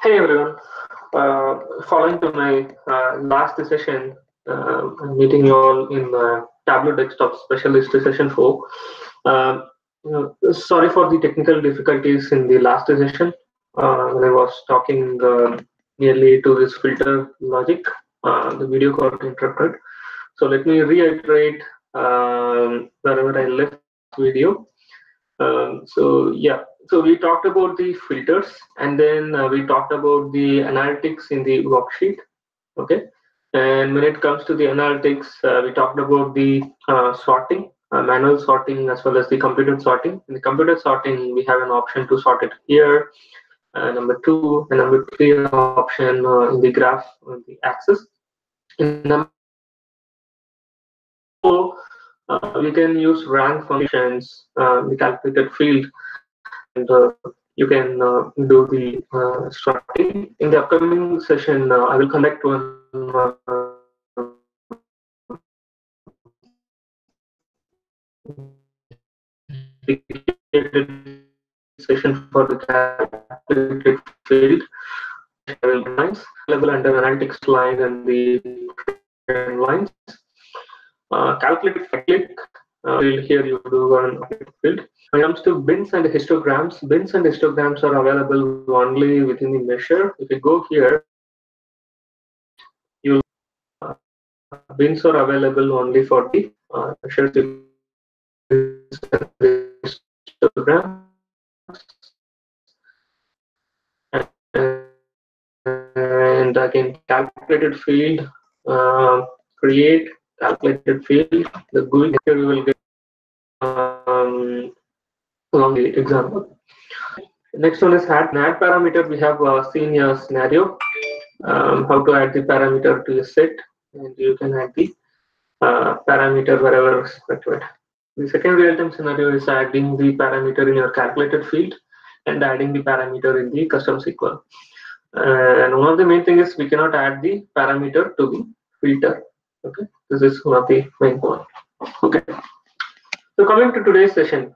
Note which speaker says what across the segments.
Speaker 1: Hey everyone, following to my last session, I'm meeting you all in Tableau Desktop Specialist Session 4. Sorry for the technical difficulties in the last session when I was talking nearly to this filter logic. The video got interrupted. So let me reiterate wherever I left video. So we talked about the filters, and then we talked about the analytics in the worksheet. Okay, and when it comes to the analytics, we talked about the sorting, manual sorting, as well as the computed sorting. In the computed sorting, we have an option to sort it here. Number two, and number three option in the graph on the axis. In number four, we can use rank functions, the calculated field, and you can do the sorting. In the upcoming session, I will conduct one session for the calculated field lines available under analytics line and the trend lines. Calculated click. Here you do one field. When it comes to bins and histograms are available only within the measure. If you go here, you bins are available only for the measures. And again, calculated field, create calculated field. The GUI here we will get along the example. Next one is add parameter. We have seen a scenario how to add the parameter to a set, and you can add the parameter wherever required. The second real-time scenario is adding the parameter in your calculated field and adding the parameter in the custom SQL. And one of the main things is we cannot add the parameter to the filter. Okay, this is one of the main point. Okay, so coming to today's session,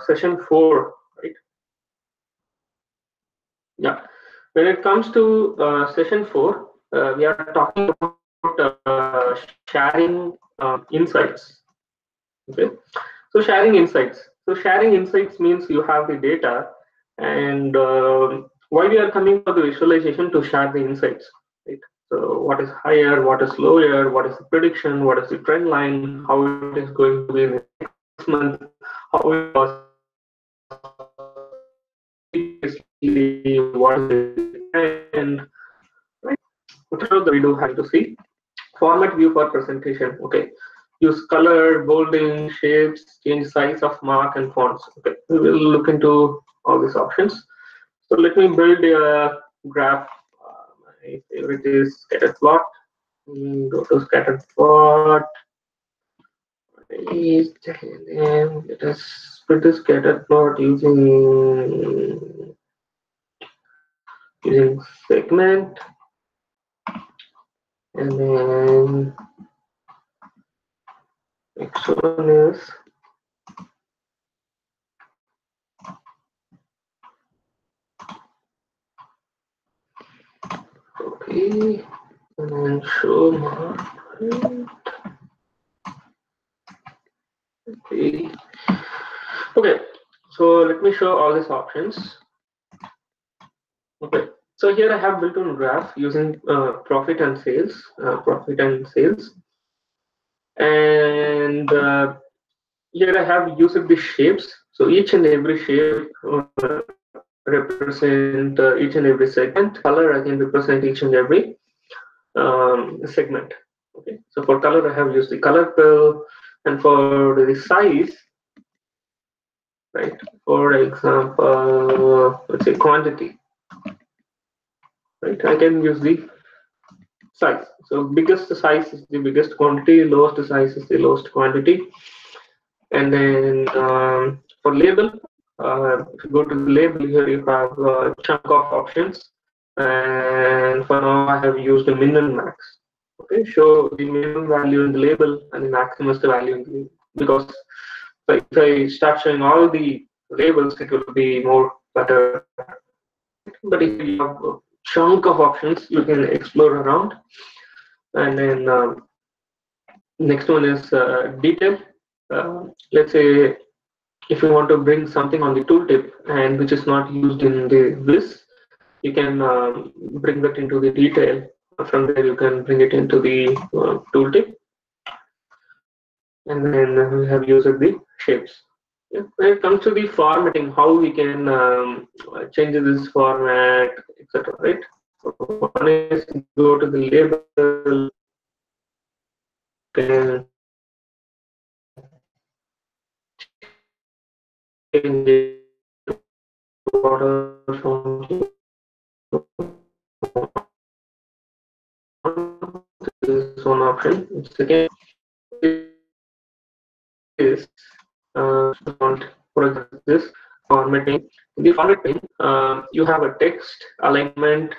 Speaker 1: session 4, right? Yeah, when it comes to session 4, we are talking about sharing insights. Okay, so sharing insights. So sharing insights means you have the data, and why we are coming for the visualization to share the insights, right? So what is higher, what is lower, what is the prediction, what is the trend line, how it is going to be in the next month, how it was previously, what is the trend, right? Whatever the we do have to see. Format view for presentation. Okay. Use color, bolding, shapes, change size of mark and fonts. Okay. We will look into all these options. So let me build a graph. My favorite is scatter plot. Go to scatter plot. And then let us split the scatter plot using segment. And then next one is okay, and then show mark. Okay, so let me show all these options. Okay, so here I have built on graph using profit and sales, and here I have used the shapes. So each and every shape represent each and every segment. Color I can represent each and every segment. Okay, so for color I have used the color fill, and for the size, right? For example, let's say quantity, right? I can use the size. So biggest size is the biggest quantity, lowest size is the lowest quantity. And then for label, if you go to the label here, you have a chunk of options. And for now, I have used the min and max. Okay, show the minimum value in the label and the maximum is the value in the label. Because if I start showing all the labels, it will be more better. But if you have chunk of options you can explore around. And then next one is detail. Let's say if you want to bring something on the tooltip and which is not used in the this, you can bring that into the detail. From there you can bring it into the tooltip, and then we have used the shapes. Yeah. When it comes to the formatting, how we can change this format, etc. Right? So one is go to the label, can change it, whatever font you want. This is one option. Second is font. For example, this formatting. In the formatting, you have a text, alignment,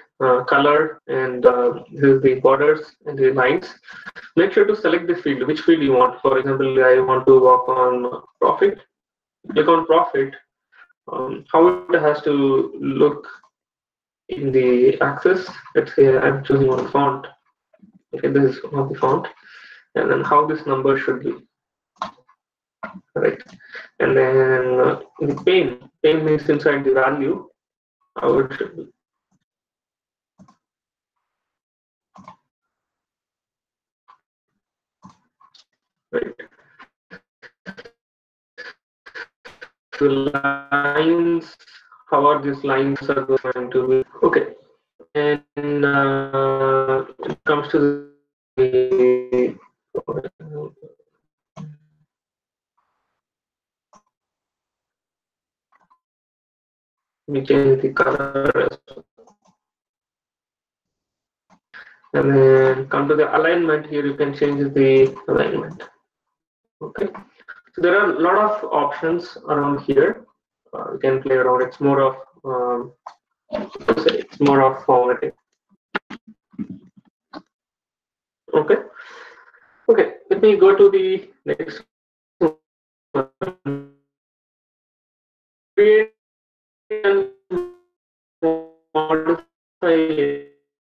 Speaker 1: color, and this is the borders and the lines. Make sure to select the field, which field you want. For example, I want to work on profit. Click on profit. How it has to look in the axis. Let's say I'm choosing one font. Okay, this is one of the font, and then how this number should be. Right, and then the pane means inside the value, how it should be. Right, the lines, how are these lines are going to be. Okay, and it comes to the we change the color as well. And then come to the alignment. Here you can change the alignment. Okay, so there are a lot of options around here. You can play around. It's more of it's more of formatting. Okay, okay. Let me go to the next one. Create and modify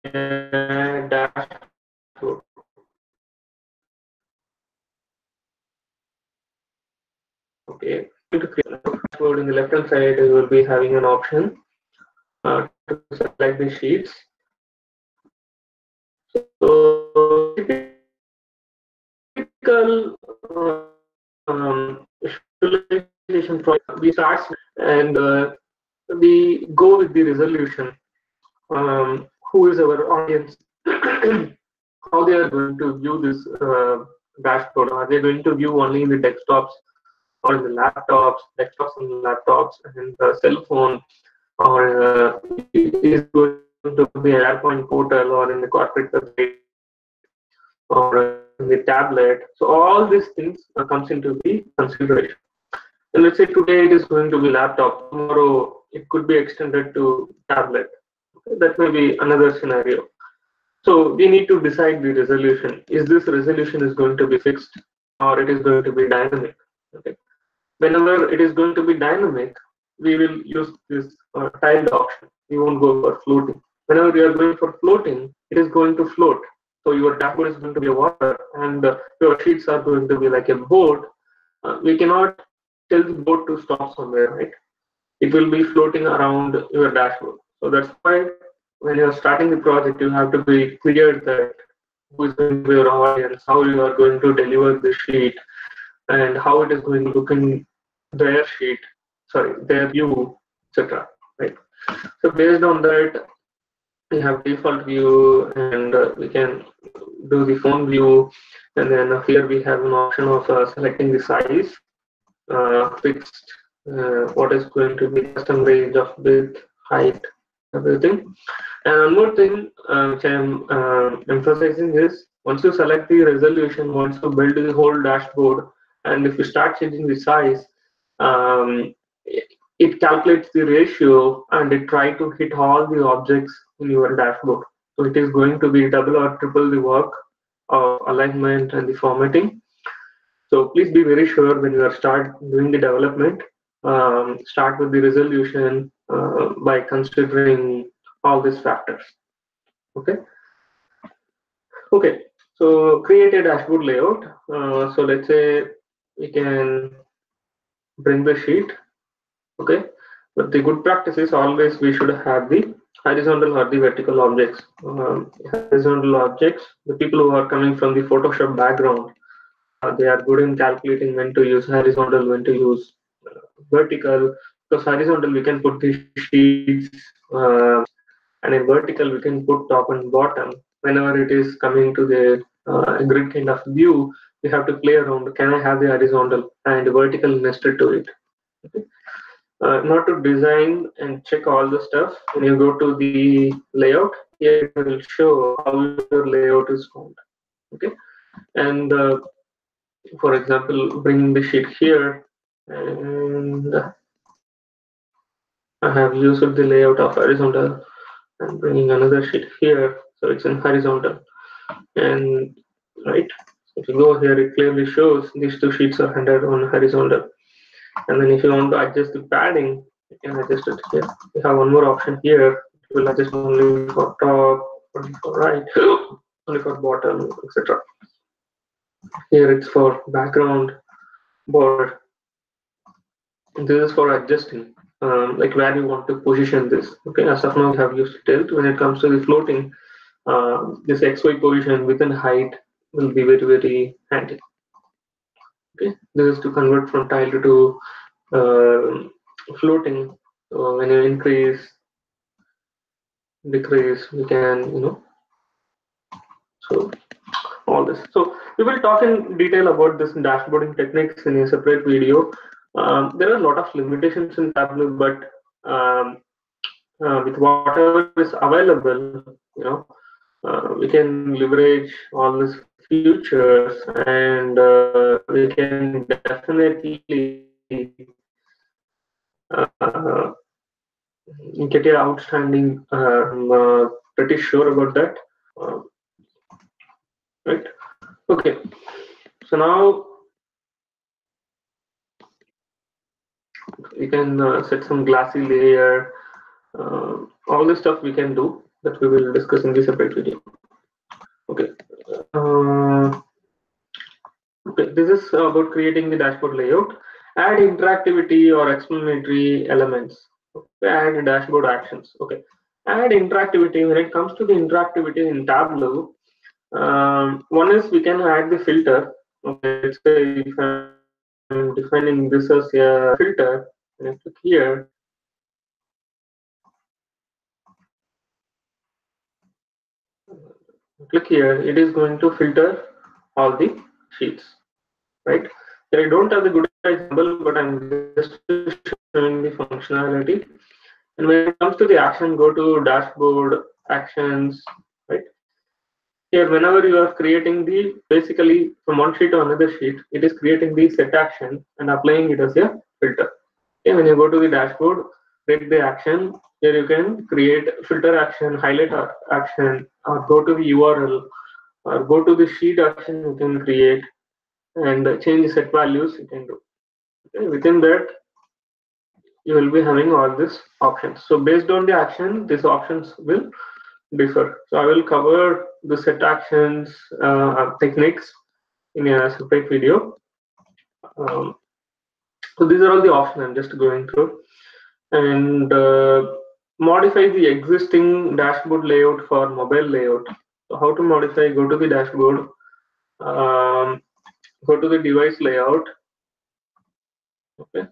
Speaker 1: a dashboard. Okay, to create a dashboard in the left hand side, you will be having an option to select the sheets. So typical visualization project, we start and we go with the resolution. Who is our audience? How they are going to view this dashboard? Are they going to view only in the desktops or in the laptops, desktops and laptops, and the cell phone, or is going to be an SharePoint portal or in the corporate website or in the tablet? So all these things comes into the consideration. And let's say today it is going to be laptop, tomorrow it could be extended to tablet. Okay, that may be another scenario. So we need to decide the resolution. Is this resolution is going to be fixed or it is going to be dynamic? Okay. Whenever it is going to be dynamic, we will use this tiled option. We won't go for floating. Whenever we are going for floating, it is going to float. So your dashboard is going to be a water, and your sheets are going to be like a boat. We cannot tell the boat to stop somewhere, right? It will be floating around your dashboard. So that's why when you are starting the project, you have to be clear that who is going to be your audience, how you are going to deliver the sheet, and how it is going to look in their sheet, sorry, their view, etc. Right. So based on that, we have default view, and we can do the phone view, and then here we have an option of selecting the size, fixed, what is going to be custom range of width, height, everything. And one more thing which I am emphasizing is, once you select the resolution, once you build the whole dashboard, and if you start changing the size, it calculates the ratio and it tries to hit all the objects in your dashboard. So it is going to be double or triple the work of alignment and the formatting. So please be very sure when you are start doing the development, start with the resolution by considering all these factors. Okay. Okay. So create a dashboard layout. So let's say we can bring the sheet. Okay. But the good practice is always we should have the horizontal or the vertical objects. Horizontal objects, the people who are coming from the Photoshop background, they are good in calculating when to use horizontal, when to use vertical. Because horizontal we can put the sheets, and in vertical we can put top and bottom. Whenever it is coming to the grid kind of view, we have to play around. Can I have the horizontal and vertical nested to it? Okay. Not to design and check all the stuff. When you go to the layout, here it will show how your layout is formed. Okay, and for example, bring the sheet here, and I have used the layout of horizontal, and bringing another sheet here, so it's in horizontal. And right, so if you go here, it clearly shows these two sheets are handled on horizontal. And then if you want to adjust the padding, you can adjust it here. We have one more option here. It will adjust only for top, only for right, only for bottom, etc. Here it's for background, border. This is for adjusting, like where you want to position this. Okay, as of now we have used tilt. When it comes to the floating, this XY position within height will be very handy. Okay, this is to convert from tile to floating. So when you increase, decrease, we can, so all this. So we will talk in detail about this dashboarding techniques in a separate video. There are a lot of limitations in Tableau, but with whatever is available, we can leverage all these features, and we can definitely get a outstanding. Pretty sure about that. Uh, right. Okay. So now we can set some glassy layer. All this stuff we can do that we will discuss in the separate video. Okay. Uh, okay. This is about creating the dashboard layout. Add interactivity or explanatory elements. Okay. Add dashboard actions. Okay. Add interactivity. When it comes to the interactivity in Tableau, one is we can add the filter. Okay. Let's say if I'm defining this as a filter, and I click here, it is going to filter all the sheets, right? I don't have the good example, but I'm just showing the functionality. And when it comes to the action, go to dashboard actions, right? Here, whenever you are creating the, basically from one sheet to another sheet, it is creating the set action and applying it as a filter. Okay, when you go to the dashboard, create the action. Here you can create filter action, highlight action, or go to the URL, or go to the sheet action you can create, and change the set values you can do. Okay, within that, you will be having all these options. So based on the action, these options will differ. So I will cover the set actions techniques in a separate video. Um, so these are all the options I'm just going through. And modify the existing dashboard layout for mobile layout. So how to modify? Go to the dashboard, go to the device layout. Okay.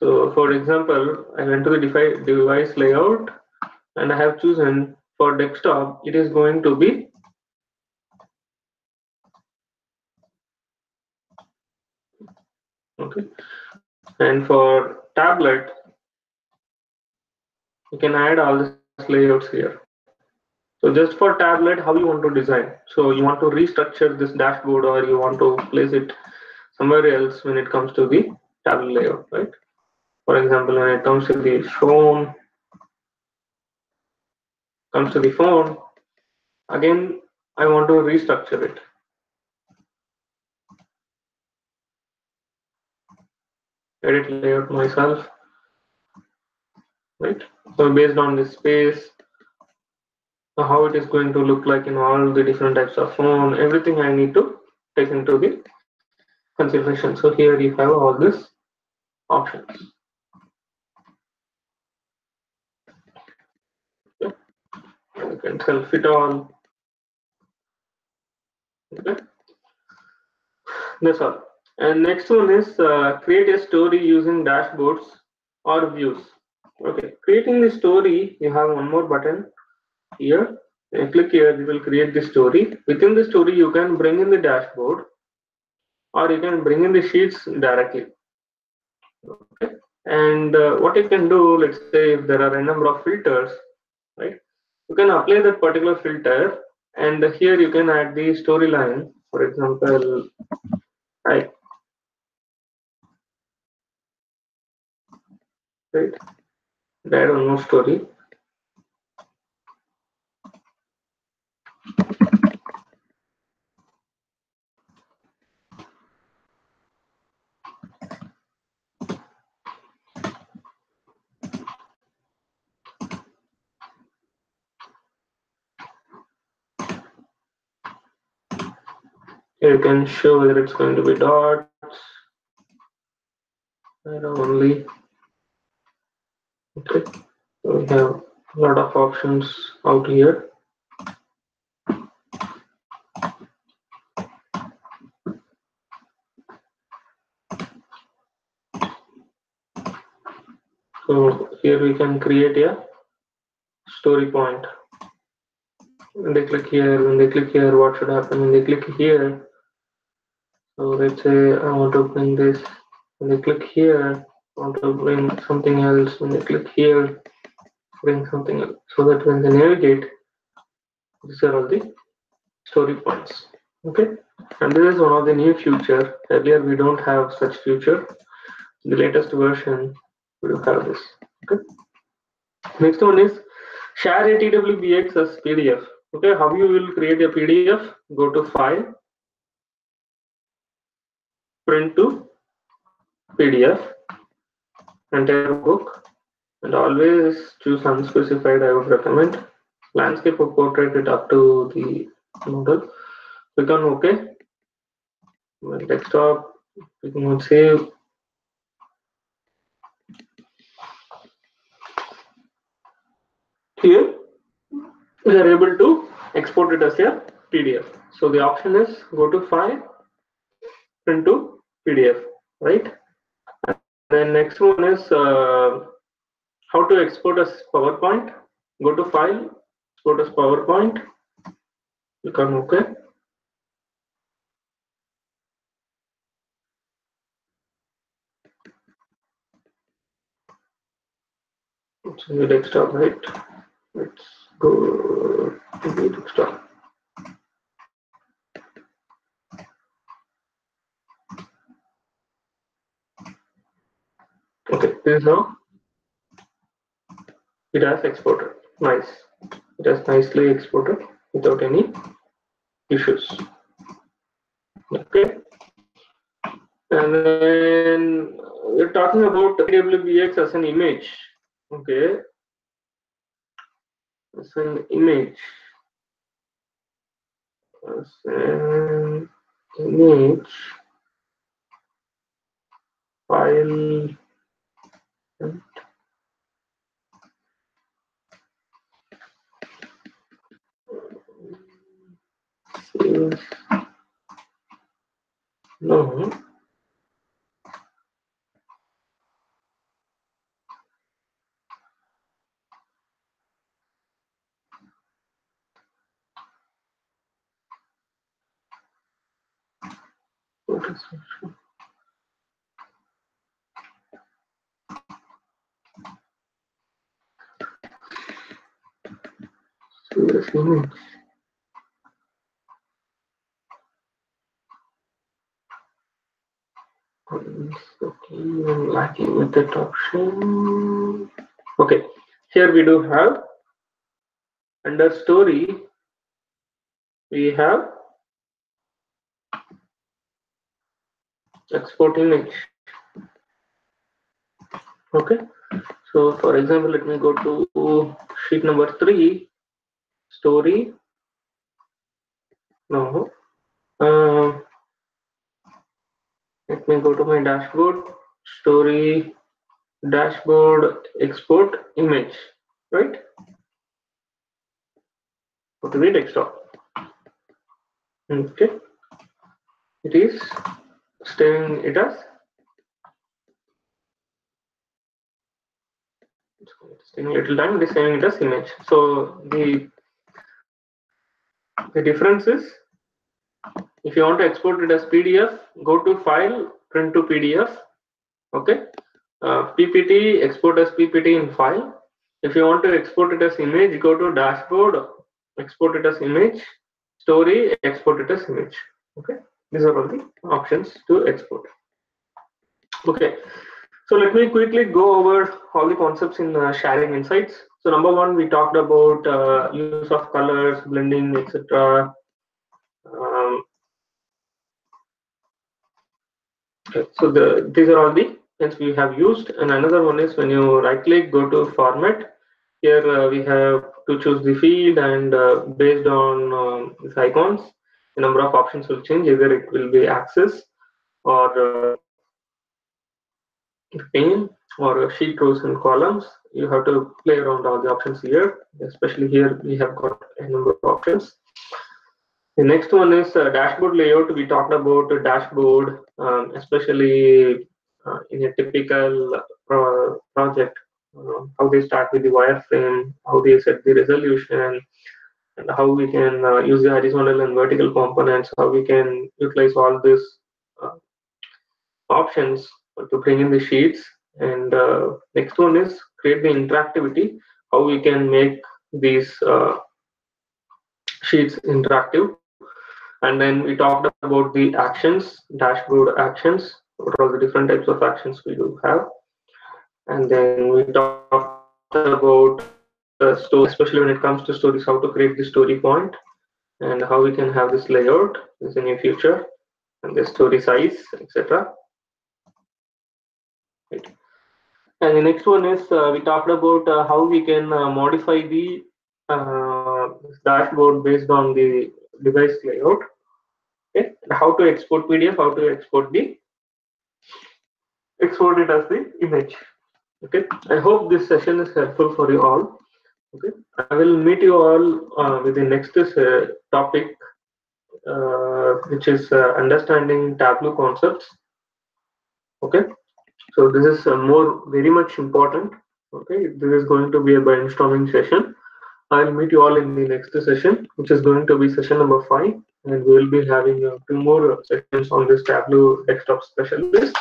Speaker 1: So for example, I went to the device layout, and I have chosen for desktop, it is going to be okay. And for tablet, you can add all these layouts here. So just for tablet, how you want to design. So you want to restructure this dashboard, or you want to place it somewhere else when it comes to the tablet layout, right? For example, when it comes to the phone, again, I want to restructure it. Edit layout myself. right? So based on the space, how it is going to look like in all the different types of phone, everything I need to take into the consideration. So here you have all these options. Okay. You can self it all. Okay. That's all. And next one is create a story using dashboards or views. Okay, creating the story, you have one more button here. You click here, you will create the story. Within the story, you can bring in the dashboard or you can bring in the sheets directly. Okay, and what you can do, let's say if there are a number of filters, right? You can apply that particular filter, and here you can add the storyline. For example, I right, add one more story. Here you can show whether it's going to be dots or only. Okay, so we have a lot of options out here. So here we can create a story point. When they click here, what should happen? When they click here, so let's say I want to bring this. When they click here, I want to bring something else. When they click here, bring something else. So that when they navigate, these are all the story points. Okay, and this is one of the new feature. Earlier we don't have such feature. The latest version we do have this. Okay. Next one is share a TWBX as PDF. Okay, how you will create a PDF? Go to File, Print to PDF, entire book, and always choose unspecified. I would recommend landscape or portrait it up to the model. Click on OK. Desktop. Click on Save. Here we are able to export it as a PDF. So the option is go to File, Print to PDF, right? And then next one is how to export as PowerPoint. Go to File, Export as PowerPoint. Click on OK. It's in the desktop, right? Let's go to the desktop. Okay, this is how it has exported. Nice. It has nicely exported without any issues. Okay. And then we're talking about WBX as an image. Okay. As an image. As an image file. No. What is it? Serious image. Okay, I'm lacking with that option. Okay, here we do have under story, we have export image. Okay, So for example, let me go to sheet number 3, story. No. Let me go to my dashboard, story, dashboard, export image, right? Go to the desktop. Okay. It is saving it as it's taking a little time. It is saving it as image. So the difference is, if you want to export it as PDF, go to File, Print to PDF. Okay. PPT, export as PPT in file. If you want to export it as image, go to Dashboard, export it as image. Story, export it as image. Okay. These are all the options to export. Okay. So let me quickly go over all the concepts in sharing insights. So number one, we talked about use of colors, blending, etc. Um, so these are all the things we have used. And another one is when you right click, go to format. Here we have to choose the field, and based on these icons, the number of options will change. Either it will be axis or pane or sheet rows and columns. You have to play around all the options here. Especially here, we have got a number of options. The next one is dashboard layout. We talked about a dashboard, especially in a typical project. How they start with the wireframe, how they set the resolution, and how we can use the horizontal and vertical components, how we can utilize all these uh, options to bring in the sheets. And next one is create the interactivity, how we can make these sheets interactive. And then we talked about the actions, dashboard actions, what are the different types of actions we do have. And then we talked about story, especially when it comes to stories, how to create the story point, and how we can have this layout in the near future, and the story size, etc. Right. And the next one is we talked about how we can modify the dashboard based on the device layout. Okay. How to export PDF, how to export it as the image. Okay. I hope this session is helpful for you all. Okay. I will meet you all with the next topic, which is understanding Tableau concepts. Okay. So this is more very much important. Okay. This is going to be a brainstorming session. I'll meet you all in the next session, which is going to be session number 5, and we will be having 2 more sessions on this Tableau desktop specialist.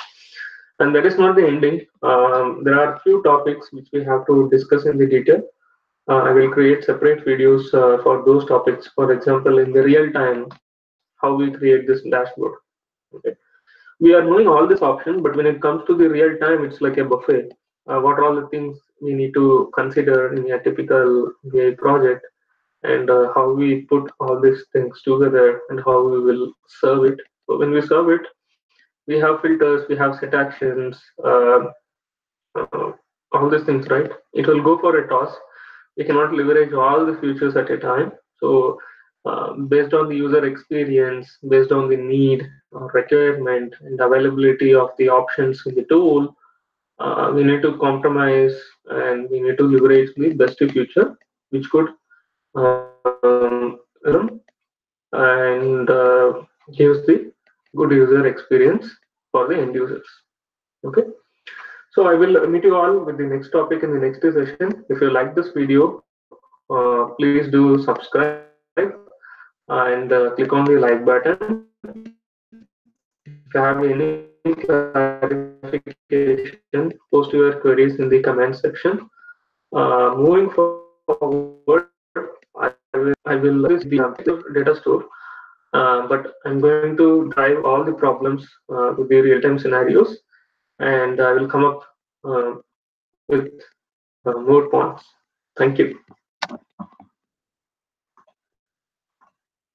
Speaker 1: And that is not the ending. There are few topics which we have to discuss in the detail. I will create separate videos for those topics. For example, in the real time, how we create this dashboard. Okay. We are knowing all these options, but when it comes to the real time, it's like a buffet. What are all the things we need to consider in a typical project, and how we put all these things together, and how we will serve it. So when we serve it, we have filters, we have set actions, uh, all these things, right? It will go for a toss. We cannot leverage all the features at a time. So based on the user experience, based on the need or requirement and availability of the options in the tool, we need to compromise, and we need to leverage the best feature which could and gives the good user experience for the end users. Okay. So I will meet you all with the next topic in the next session. If you like this video, please do subscribe and click on the like button. If you have any clarification, post your queries in the comment section. Moving forward, I will use the data store, but I'm going to drive all the problems with the real-time scenarios, and I will come up with more points. Thank you.